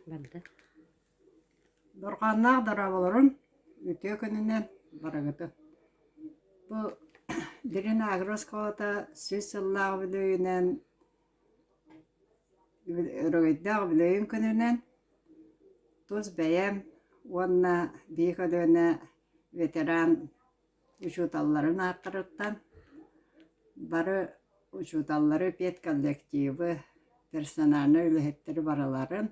Balda. Dorqannaaq darabolorun ütüö könünden baragıtı. Bu dirin agroskota süsüllağı bilöğünen örögöydağ bilöğün könünden tuz beyem onna biyködöne veteran uçutalların arttırıttan barı uçutalları pet kollektivi personalını ülühetleri baraların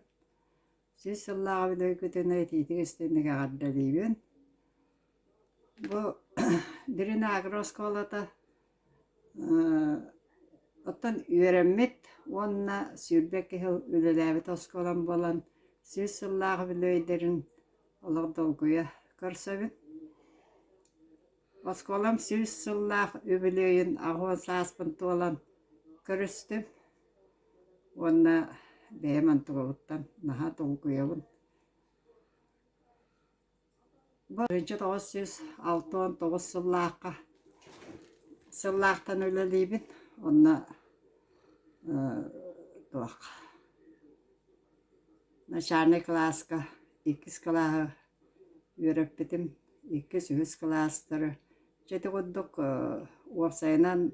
süsüllağı bilöğütüne etitik istendige garda deyibin. Bu dirin agroskolata ottan üöremmet onna sürbek hıl ülelääbit oskolan bolan süsüllağı bilöğüderin olordolguya körsöbün. Oskolam süsüllağı übilöğün ağuan saaspın tuolan körüstüm. Onna beeman tuğuttan naha dolguyabın. Bu 1969 sıllıqqa sıllıqtan üleliyibin. Onna tuaq. Начальный класска 2 классы üöreppitim. 2 класстары. Jeti gudduk uopsaynan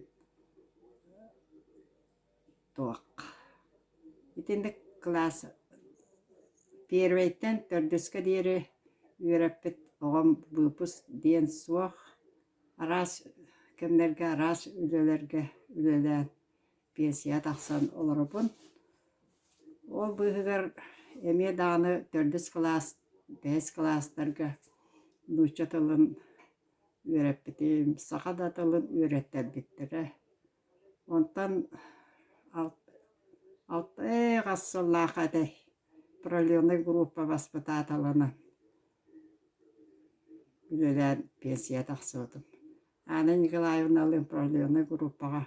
tuaq. İtindik klass первыйттен 4-ке диэри üöreppit oğam bıpus diyen suaq. Aras kemlerge aras ülelään pensiya taqsan olorupun. Ol bıhıgar emie dağını 4 klass 5 klasslarga nuçatılın üöreppitim. Saqadatılın üöretterbittere. Ontan qassıllaqatay проливной группа воспитателана ülelään pensiya taqsıotun. Ana Николаевналын проливной группаға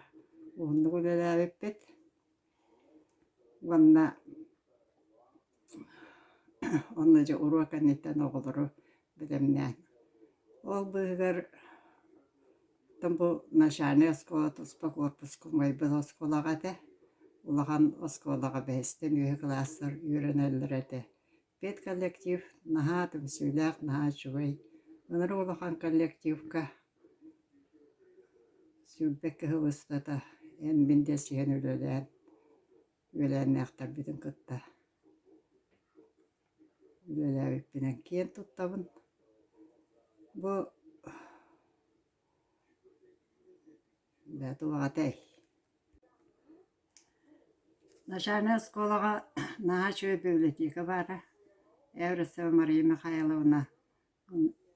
уһуннук ülelääбиппит. Онна же уроканниттен оҕолору билемнään. Ол быыгар тамбу начальный оскола туспа корпус кумайбыл осколағате. Улахан осколаға бәстен үе класстар үйренеллерете. Пет коллектив наха түмсүйләк наха чугай. Онары улахан коллективка сүрбекке хывыстата. Эн бинде сиген üleläännäқтар битин кытта. Ülelääбиппинен киен туттабын. Бу бәтуағатай. Начальная школаға наха чугай библиотека бара. Эвресова Мария Михайловна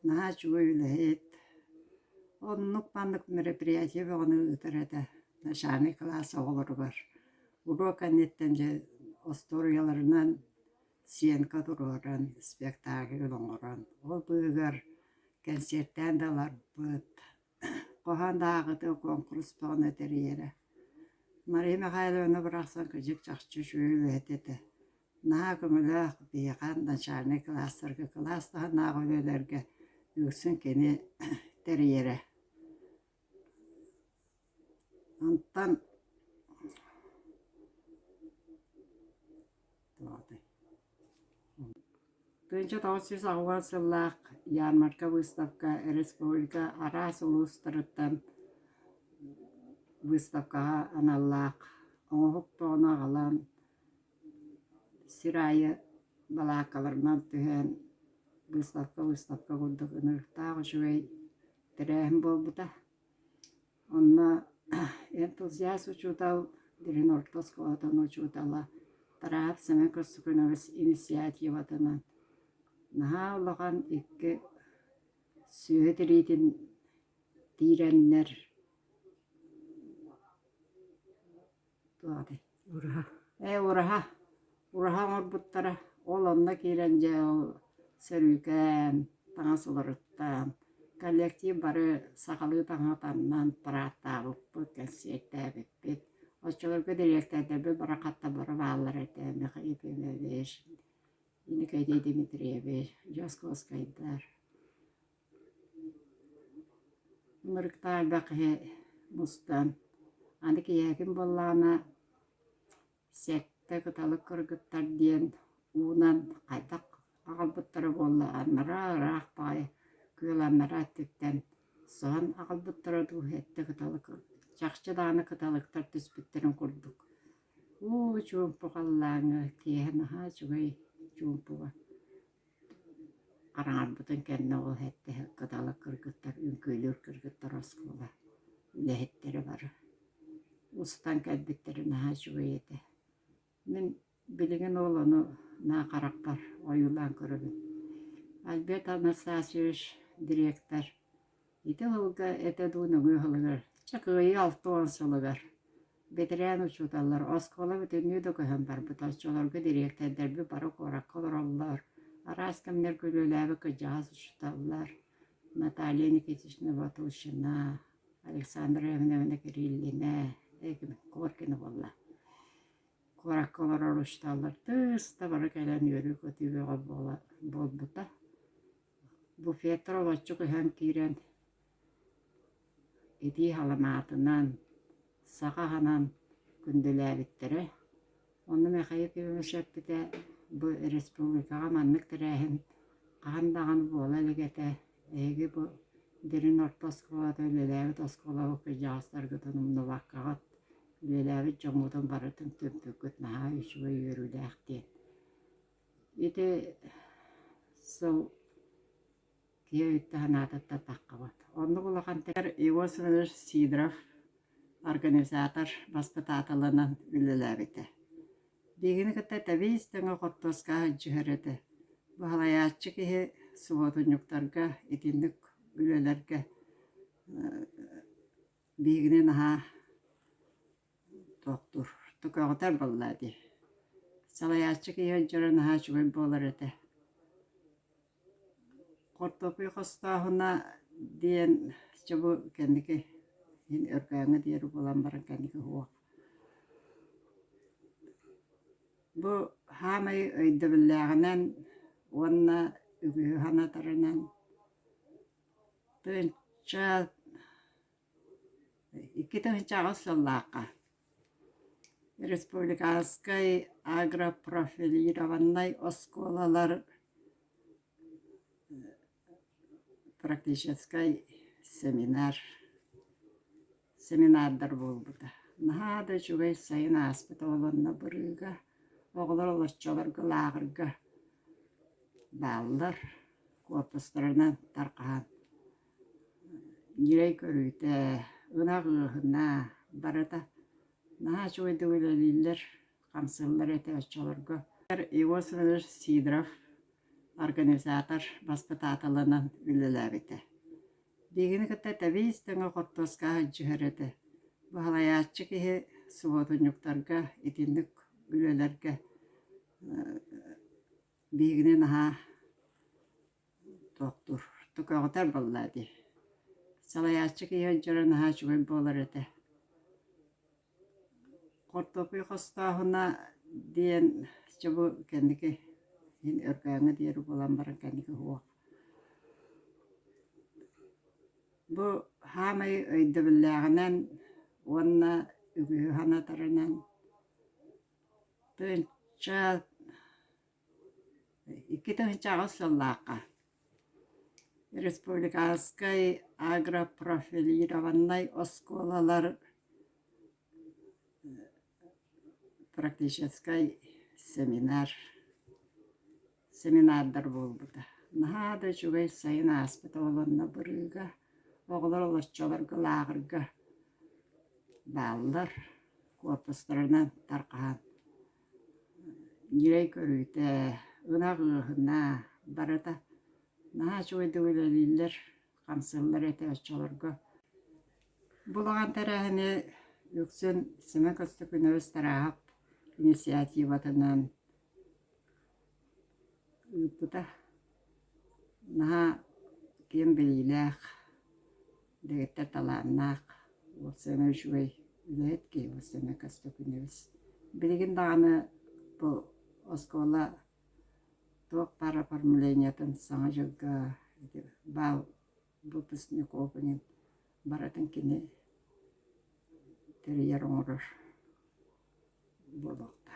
наха чугай үлэхет. Оннук паннук мероприятие бөҕөнү ыытарата. Начальный класс оҕолоругар. Уроканниттен же историяларынан сиенка туруоран, спектакль олоҥорон. Ол быыгар концерттен далар быт. Кохан даагыты конкурс тоҕун өтериэре. Мария Михайловна бырахсан кыжык чахчы шүйлүэтете. Наха көмөлөөх бейхан начальный класстарга класстаха наага өлөлөргө үксүн кени териэре. Онтан Тынча 960 сыллаах ярмарка выставка республика арас улустарыттан выставкаға аналлаах оңоһук тоона агалан сирайы балаакаларынан түһэн выставка курдук ынырыктаах үчүгэй терээһин буолбута. Онна энтузиаст учуутал дирин ортос коотон учуутала тараап сэмэ көрсүкүнөбүс инициативатынан наха улахан икки сүүһэ тириитин тиирэннэр туати. Ураха орбуттара ол онна киирэн же сөрүүкээн таҥа суларыттаан коллектив бары сахалыы таҥатаннан парааттаабыппыт концерттээбиппит. Оччолорго директордерби бара хатта бары бааллар эте Михаил Павлович, Иникайдей Дмитриевич, Жосковскайдар. Мырыктаа бакы мустан. Аны киякин боллаана секте кыталык кыргыттар диен unan qaydak aqalbuttara bolla anara raqpay kılanlara tütten son aqalbuttara du hette kıtalık çaqçı dağını kıtalıktar tüspütterin kurduk. Çumpu qallanı tiyahına ha çugay çumpuga. Qarangar butun kenne ol hette kıtalık kırgıttar, ünküylür kırgıttar oskola. Ülehetleri var. Ustan kelbitterin ha çugay ete. Min bilgin olanı na qaraktar oyulan kırgın. Albert Anastasievich direktor. Ити олга эте дуны гыһылыгар. Чакыйы алтуан сылыгар. Бетерен учуталлар. Оскола бітінні дөгіхін бар. Бұтасчыларға директордар бі бары қораққылар олар. Арас кімдер көлеләбі кыжағыз учуталлар. Наталья Никитична Батушина, Александра Евгеньевна Кириллина, Эгін Коркина болла. Қораққылар орышталлар. Тыста бары кәлен өрі көтібеға бол бұта. Бұ Петров очы кыһан кирен ити халаматынан сағағанан күнделәбіттері. Оны мәқайып емешеппіте бұ республикаға маннық тірәхін қағандаған бола лігеті әйгі бұ дерін орта осколады өлеләбіт осколауы кыжағыстар күтінімді ваққағат өлеләбіт жоңудың барытын төмпөккөт наға үшігі өрілі әқтен. Ити сол Еттаханататта таққабат. Онды бұлаған тәр Ивосович Сидоров организатор воспитателінен үліләбеті. Дегені кітті тәбейістіңі қоттосқа жүхіреті. Бұғалаятчы кеге суботынюктарға, етіндік үлілерге бегіне наға тоқтыр. Тұқағытар бұллады. Салаятчы кеге жүрі наға жүгін болар еті. Kortopi kostahuna dien coba kendike ini organga dia rupalan barang kendike huak. Bu hamai idabelagan wana ubihana taranan penca kita mencagas selaka. Respublika Askai agra profili rawanai oskolalar практический семинардар болбуда. Нахада чугай сайын аспыт олонна бұрыға, оғылар олашчаларға лағырға баллар корпустарынан тарқаған. Нирей көрүйті, ұнағығына барыда. Наха чугайды өлелілер, қамсылар әті очаларға. Ивосович Сидоров организатор воспитателінен үліләбеті. Дегені кітті тәбейістіңі қоттосқа жүхіреті. Бұғалаятчы кеге суботынюктарға, етіндік үлілерге бегіне наға тоқтыр. Тұқағытар боллады. Салаятчы кеге жүрі наға жүгін болар еті. Қортопы қостағына дейін жабы кәндікі ini organga dia rupalan barang kendike huak. Bu hamai idabelagan wana ubihana taranan penca kita mencagas selaka. Respublika Askai agra profili rawanai oskolalar практический семинардар болбуда. Нахада чугай сайын аспыт олонна бұрыға, оғылар олашчаларға лағырға баллар корпустарынан тарқаған. Нирей көрүйті, ұнағығына барыда. Наха чугайды өлелілер, қамсылар әті очаларға. Бұлаған тәрәхіне өксін Семен Костық Үнөз тарағып инициативатынан Üpütä. Naha kiembililäh. Deettää talannak. Vuosena juoi yletki vuosena kastokynevis. Bilgin dağını bu oskola tuok para parmuleniatan sana juga bau bu pisni kopenin baratan kini teriyar ngoror bolokta.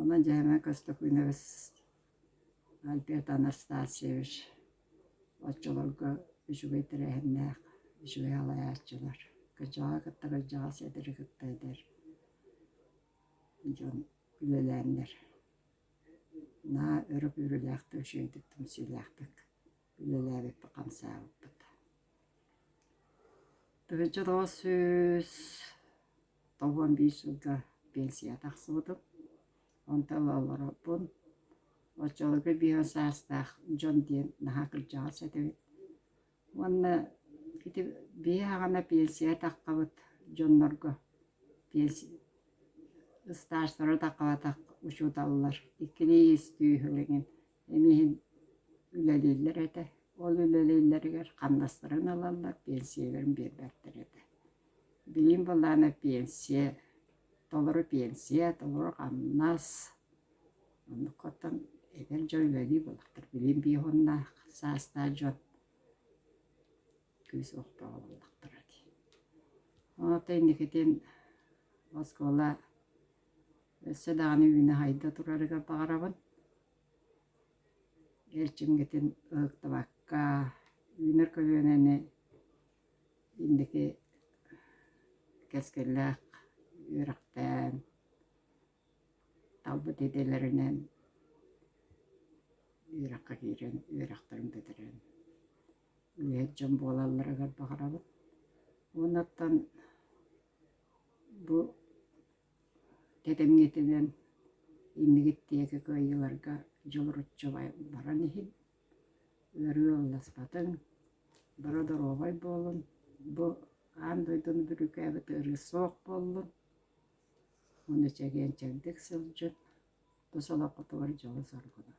Ondan hemen Kostok Üniversitesi Albert Anastasievich Açılarga üçüge direhenler, üçüge halayatçılar. Gıcağı kıtta gıcağı sediri kıtta eder. John gülelenler. Na örüp ürülekti, şeydik tümsüylektik. Gülelerip bakam sağlıktık. Dıgıcı da söz 95 yılga pensiya taqsıbıdım. Ontalar bun. Açılarga bir sastaq John diyen naha gıcağı sediri. Onu bir hana pensiya taqabıt John'larga pensiya. Stajlara taqabatak uçudallar. İkili istüyhülüğün emihin üleliller ede. Ol ülelillerger qandastırın alallar, pensiyelerin berberttir ede. Bilim bulana pensiya, doluru qamnas. Onu kotan eber joylali bulaktır. Bilim bir honna sasta jon. Küs oqtağı bulaktır ede. Ona teyniketen Moskvala Sedani üne hayda turarıga bağırabın. Elçimgetin ıqtabakka üner köyöneni indiki keskellik ürekten talbı dedelerinen ürekka giren, üreklerin dediren. Üyetcan boğalallarıga bağırabın. Onattan bu dedem getinen innigittiği köyülarga jolurutçu baran ihin. Örü olasbatın. Burada rovay bolun. Bu andoydun bir ükebet örü soğuk bolun. Onu çeken çekdik sılcın. Bu salakıtı var jolu sargıda.